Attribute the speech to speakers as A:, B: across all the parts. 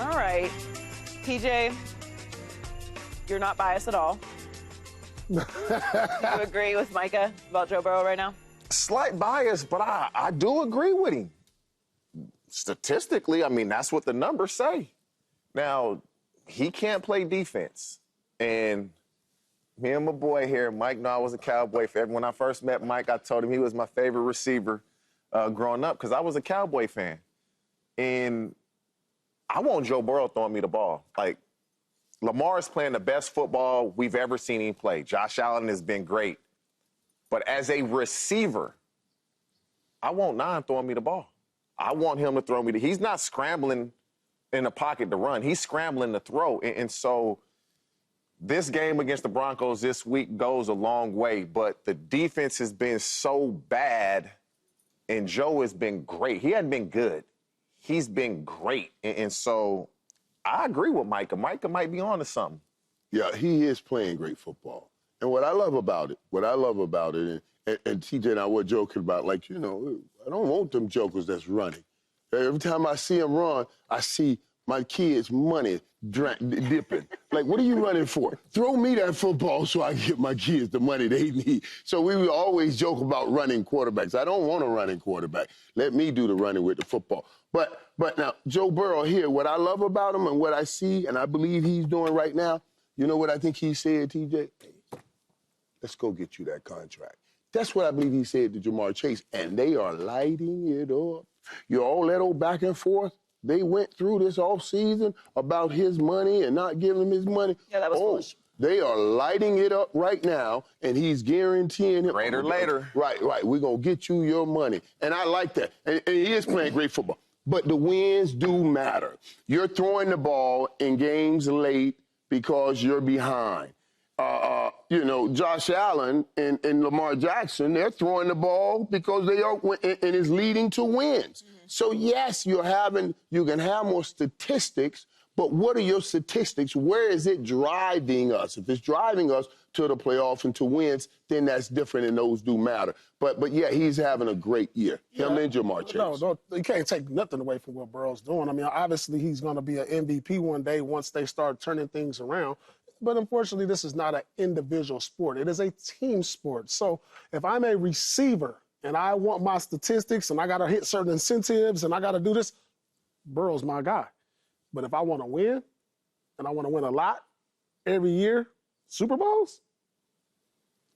A: All right. PJ, you're not biased at all. Do you agree with Micah about Joe Burrow right now?
B: Slight bias, but I do agree with him. Statistically, I mean, that's what the numbers say. Now, he can't play defense. And me and my boy here, Mike, know I was a Cowboy fan. When I first met Mike, I told him he was my favorite receiver growing up because I was a Cowboy fan. And I want Joe Burrow throwing me the ball. Like, Lamar is playing the best football we've ever seen him play. Josh Allen has been great. But as a receiver, I want Nine throwing me the ball. I want him to throw me he's not scrambling in the pocket to run. He's scrambling to throw. And so this game against the Broncos this week goes a long way. But the defense has been so bad, and Joe has been great. He hadn't been good. He's been great. And so I agree with Micah. Micah might be on to something.
C: Yeah, he is playing great football. And what I love about it, and TJ and I were joking about, like, you know, I don't want them jokers that's running. Every time I see them run, I see my kids' money dipping. Like, what are you running for? Throw me that football so I can get my kids the money they need. So we would always joke about running quarterbacks. I don't want a running quarterback. Let me do the running with the football. But now, Joe Burrow here, what I love about him and what I see and I believe he's doing right now, you know what I think he said, TJ? Hey, let's go get you that contract. That's what I believe he said to Jamar Chase, and they are lighting it up. You all that old back and forth, they went through this offseason about his money and not giving him his money.
A: Yeah, that was foolish.
C: They are lighting it up right now, and he's guaranteeing him.
B: Greater later.
C: Right. We're going to get you your money. And I like that. And he is playing great football. But the wins do matter. You're throwing the ball in games late because you're behind. You know, Josh Allen and Lamar Jackson, they're throwing the ball because they are, and it's leading to wins. Mm-hmm. So, yes, you can have more statistics, but what are your statistics? Where is it driving us? If it's driving us to the playoffs and to wins, then that's different, and those do matter. But yeah, he's having a great year. Him and Jamar Chase.
D: No, you can't take nothing away from what Burrow's doing. I mean, obviously he's going to be an MVP one day once they start turning things around. But unfortunately, this is not an individual sport. It is a team sport. So if I'm a receiver and I want my statistics and I got to hit certain incentives and I got to do this, Burrow's my guy. But if I want to win, and I want to win a lot every year, Super Bowls,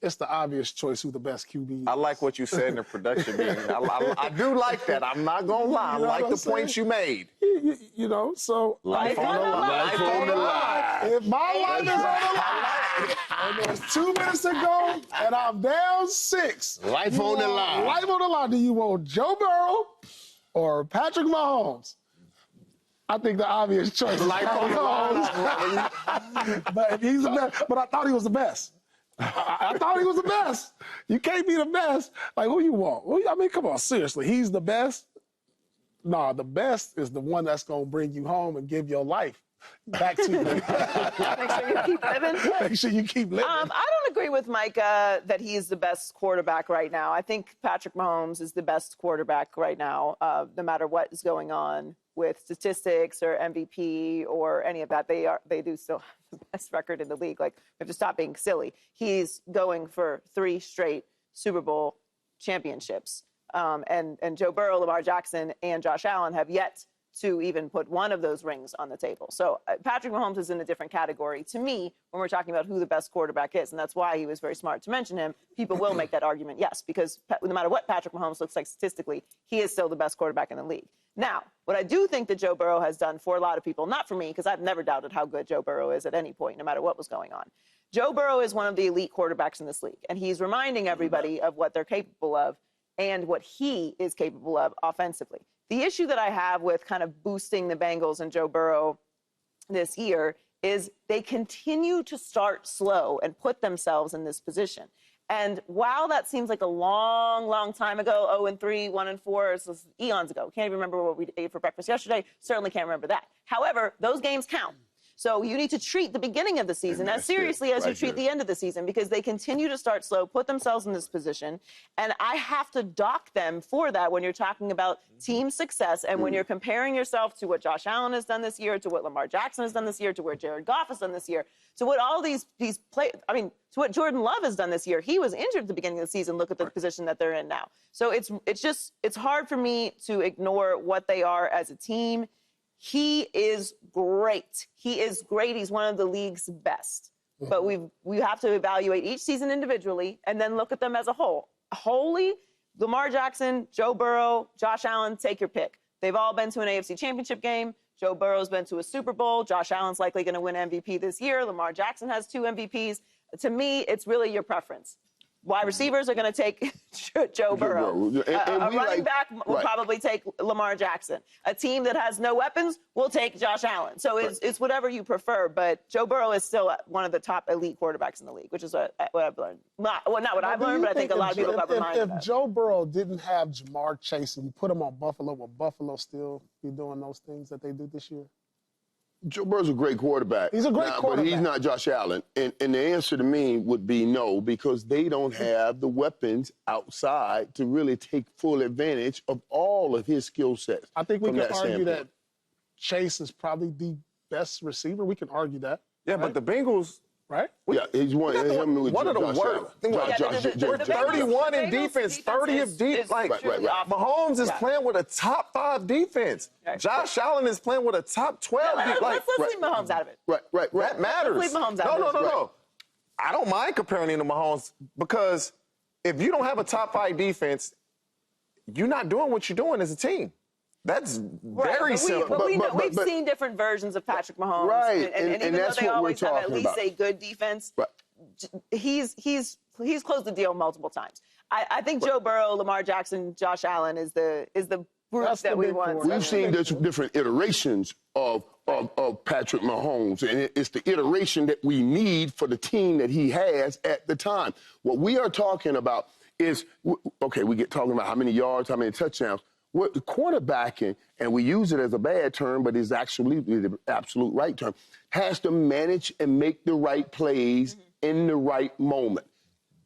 D: it's the obvious choice who the best QB is.
B: I like what you said in the production meeting. I do like that. I'm not going to lie. I like the points you made.
D: You know, so...
B: Life on the line.
C: Life on the line.
D: If my life is on the line, and there's 2 minutes to go, and I'm down 6.
C: Life on the line.
D: Life on the line. Do you want Joe Burrow or Patrick Mahomes? I think the obvious choice is
B: Life on the line.
D: But if he's the best, but I thought he was the best. I thought he was the best. You can't be the best. Like, who you want? I mean, come on, seriously. He's the best? No, the best is the one that's going to bring you home and give your life back to you.
A: Make sure you keep living.
D: Make sure you keep living.
A: I don't agree with Micah that he's the best quarterback right now. I think Patrick Mahomes is the best quarterback right now, no matter what is going on with statistics or MVP or any of that. They do still have the best record in the league. Like, we have to stop being silly. He's going for 3 straight Super Bowl championships. And Joe Burrow, Lamar Jackson, and Josh Allen have yet to even put one of those rings on the table. So Patrick Mahomes is in a different category to me when we're talking about who the best quarterback is. And that's why he was very smart to mention him. People will make that argument, yes, because no matter what Patrick Mahomes looks like statistically, he is still the best quarterback in the league. Now, what I do think that Joe Burrow has done for a lot of people, not for me, because I've never doubted how good Joe Burrow is at any point, no matter what was going on. Joe Burrow is one of the elite quarterbacks in this league, and he's reminding everybody of what they're capable of and what he is capable of offensively. The issue that I have with kind of boosting the Bengals and Joe Burrow this year is they continue to start slow and put themselves in this position. And while that seems like a long, long time ago, 0-3, 1-4, this was eons ago. Can't even remember what we ate for breakfast yesterday. Certainly can't remember that. However, those games count. So you need to treat the beginning of the season as seriously as you treat the end of the season, because they continue to start slow, put themselves in this position. And I have to dock them for that when you're talking about team success and when you're comparing yourself to what Josh Allen has done this year, to what Lamar Jackson has done this year, to where Jared Goff has done this year, to what all these to what Jordan Love has done this year. He was injured at the beginning of the season. Look at the position that they're in now. So it's hard for me to ignore what they are as a team. He is great. He is great. He's one of the league's best. But we have to evaluate each season individually and then look at them as a whole. Wholly, Lamar Jackson, Joe Burrow, Josh Allen, take your pick. They've all been to an AFC Championship game. Joe Burrow's been to a Super Bowl. Josh Allen's likely going to win MVP this year. Lamar Jackson has 2 MVPs. To me, it's really your preference. Wide receivers are going to take Joe Burrow. A running back will probably take Lamar Jackson. A team that has no weapons will take Josh Allen. So it's whatever you prefer. But Joe Burrow is still one of the top elite quarterbacks in the league, which is what I've learned. Not what I've learned, but I think a lot of people got reminded of that.
D: If Joe Burrow didn't have Jamar Chase and you put him on Buffalo, would Buffalo still be doing those things that they do this year?
C: Joe Burrow's a great quarterback.
D: He's a great quarterback.
C: But he's not Josh Allen. And the answer to me would be no, because they don't have the weapons outside to really take full advantage of all of his skill sets.
D: I think we can argue that Chase is probably the best receiver. We can argue that.
B: Yeah, but the Bengals...
D: Right?
C: Yeah, he's one of the worst.
B: 31 in defense, 30 of deep. Mahomes is playing with a top 5 defense. Josh Allen is playing with a top 12 defense.
A: Let's leave Mahomes out of it.
C: Right.
B: That matters.
A: Let's leave Mahomes out of it.
B: No. I don't mind comparing him to Mahomes, because if you don't have a top 5 defense, you're not doing what you're doing as a team. That's very simple.
A: But we've seen different versions of Patrick Mahomes.
C: Right.
A: And even though they always have at least a good defense, he's closed the deal multiple times. I think Joe Burrow, Lamar Jackson, Josh Allen is the group that we want.
C: We've seen different iterations of Patrick Mahomes, and it's the iteration that we need for the team that he has at the time. What we are talking about is, okay, we get talking about how many yards, how many touchdowns. What the quarterbacking, and we use it as a bad term, but it's actually the absolute right term, has to manage and make the right plays in the right moment.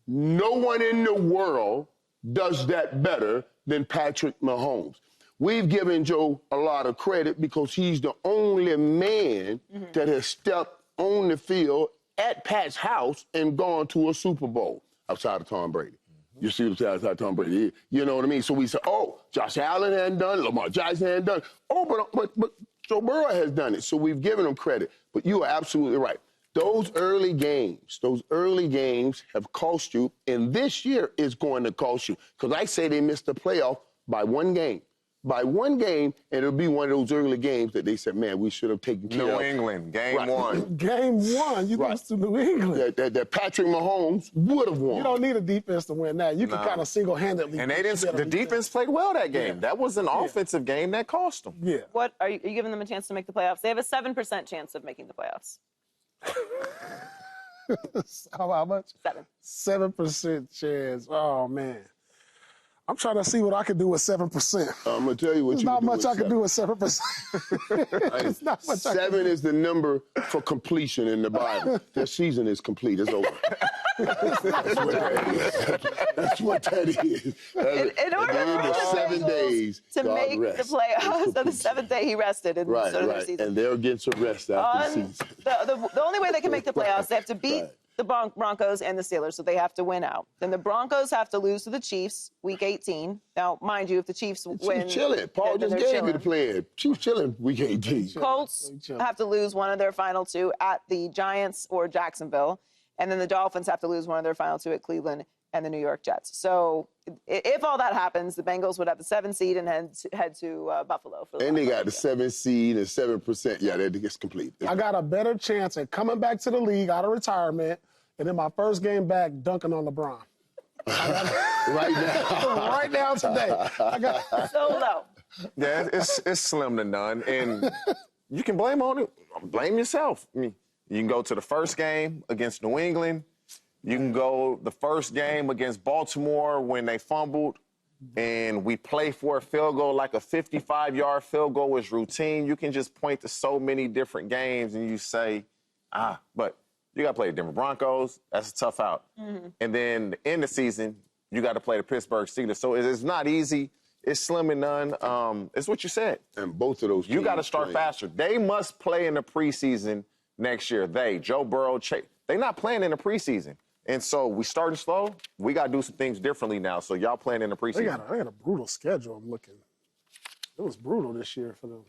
C: No one in the world does that better than Patrick Mahomes. We've given Joe a lot of credit because he's the only man that has stepped on the field at Pat's house and gone to a Super Bowl outside of Tom Brady. You see what I'm saying? Tom Brady. You know what I mean? So we say, oh, Josh Allen hadn't done it, Lamar Jackson hadn't done it. Oh, but Joe Burrow has done it. So we've given him credit. But you are absolutely right. Those early games have cost you, and this year is going to cost you. Because I say they missed the playoff by 1 game. By 1 game, and it'll be one of those early games that they said, man, we should have taken care of.
B: New England, game 1.
D: Game 1, you lose to New England.
C: That Patrick Mahomes would have won.
D: You don't need a defense to win that. You can kind of single-handedly.
B: And the defense played well that game. Yeah. That was an offensive game that cost them.
D: Yeah.
A: What are you giving them a chance to make the playoffs? They have a 7% chance of making the playoffs.
D: How much?
A: 7.
D: 7% chance. Oh, man. I'm trying to see what I can do with 7%.
C: I'm going to tell you what
D: There's
C: you can do.
D: Not much I can do with 7%. It's not much
C: 7 is the number for completion in the Bible. Their season is complete. It's over. That's what that is.
A: In order for the
C: 7 days
A: to make the playoffs, on the 7th day he rested in the start of the season.
C: And they'll get some rest after the season.
A: The only way they can make the playoffs, they have to beat the Broncos and the Steelers, so they have to win out. Then the Broncos have to lose to the Chiefs week 18. Now, mind you, if the Chiefs win...
C: Chiefs chilling. Paul just gave you the plan. Chiefs chilling week 18.
A: Colts have to lose one of their final 2 at the Giants or Jacksonville. And then the Dolphins have to lose one of their final 2 at Cleveland and the New York Jets. So if all that happens, the Bengals would have the 7th seed and head to Buffalo.
C: And they got the 7th seed and 7%. Yeah, that gets complete.
D: I got a better chance at coming back to the league out of retirement and in my first game back dunking on LeBron.
C: Right now.
D: Right now today.
A: So low.
B: Yeah, it's slim to none. And you can blame yourself. I mean, you can go to the first game against New England. You can go the first game against Baltimore when they fumbled. and we play for a field goal, like a 55-yard field goal is routine, you can just point to so many different games and you say, but you got to play the Denver Broncos. That's a tough out. And then in the season, you got to play the Pittsburgh Steelers. So it's not easy. It's slim and none. It's what you said.
C: And both of those
B: You got to
C: teams
B: start
C: playing.
B: faster. They must play in the preseason next year. Joe Burrow, they're not playing in the preseason. And so we starting slow. We got to do some things differently now. So y'all playing in the preseason.
D: They got a brutal schedule. I'm looking. It was brutal this year for them.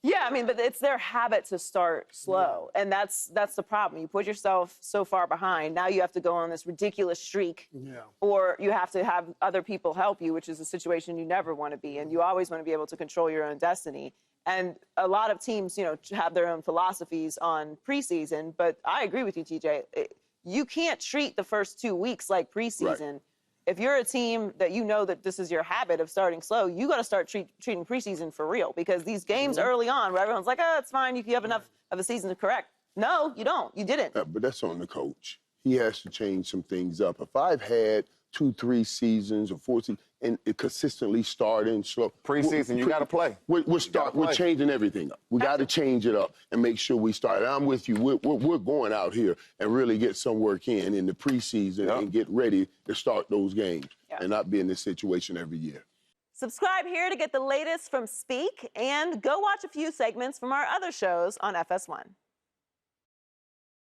A: Yeah, I mean, but it's their habit to start slow, and that's the problem. You put yourself so far behind. Now you have to go on this ridiculous streak, or you have to have other people help you, which is a situation you never want to be in. You always want to be able to control your own destiny. And a lot of teams, have their own philosophies on preseason. But I agree with you, TJ. You can't treat the first 2 weeks like preseason.
C: Right.
A: If you're a team that you know that this is your habit of starting slow, you got to start treating preseason for real, because these games early on where everyone's like, it's fine, you have enough of a season to correct. No, you don't. You didn't.
C: But that's on the coach. He has to change some things up. If I've had 2-3 seasons or 4 seasons and it consistently starting slow.
B: Preseason, you got to play.
C: We're changing everything up. We got to change it up and make sure we start. And I'm with you. We're going out here and really get some work in the preseason and get ready to start those games and not be in this situation every year.
A: Subscribe here to get the latest from Speak, and go watch a few segments from our other shows on FS1.